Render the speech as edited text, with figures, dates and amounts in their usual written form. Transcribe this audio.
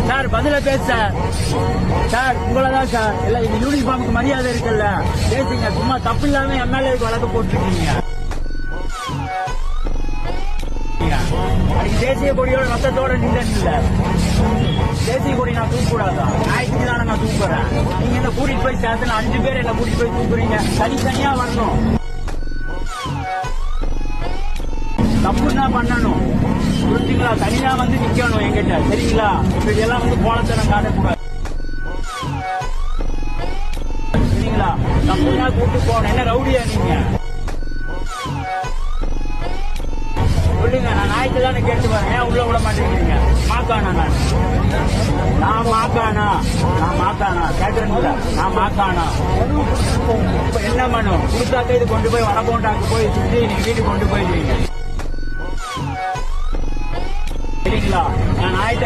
Sir பதில பேச sir உங்களதான் sir இல்ல இந்த யூனிஃபார்முக்கு மரியாதை இருக்குல்ல பேசுங்க. சும்மா தப்பு இல்லாம எம்எல்ஏ வழக்கு போட்டுருக்கீங்க. தேசிய கொடியோட மொத்தத்தோட நின்று இல்ல தேசிய கொடி நான் தூக்கூடாதா? ஞாயிற்றுக்கு தானே நான் தூக்குறேன். நீங்க என்ன கூட்டிட்டு போய் சேர்த்து 5 பேர் என்ன கூட்டிட்டு போய் தூக்குறீங்க. தனித்தனியா வரணும். தப்புன்னா பண்ணணும் புரிஞ்சுங்களா? தனியா வந்து நிக்கணும் எங்கிட்ட சரிங்களா? இப்படி எல்லாம் வந்து போலத்தனம் காட்டக்கூடாது சரிங்களா? தப்புன்னா கூட்டு போகணும். என்ன ரவுடியா நீங்க? சொல்லுங்க. நான் ஞாயிற்று தானே கேட்டு வரேன். ஏன் உள்ள விட மாட்டேங்கிறீங்க? மாக்கானா நான் மாக்கானா கேட்கறேன். நான் மாக்கானா இப்ப என்ன பண்ணும்? கொடுத்தாக்க இது கொண்டு போய் வடபோண்டாக்கு போய் சுற்றி நீங்க வீட்டுக்கு கொண்டு போயிருவீங்க சரிங்களா? நான் ஞாயிற்று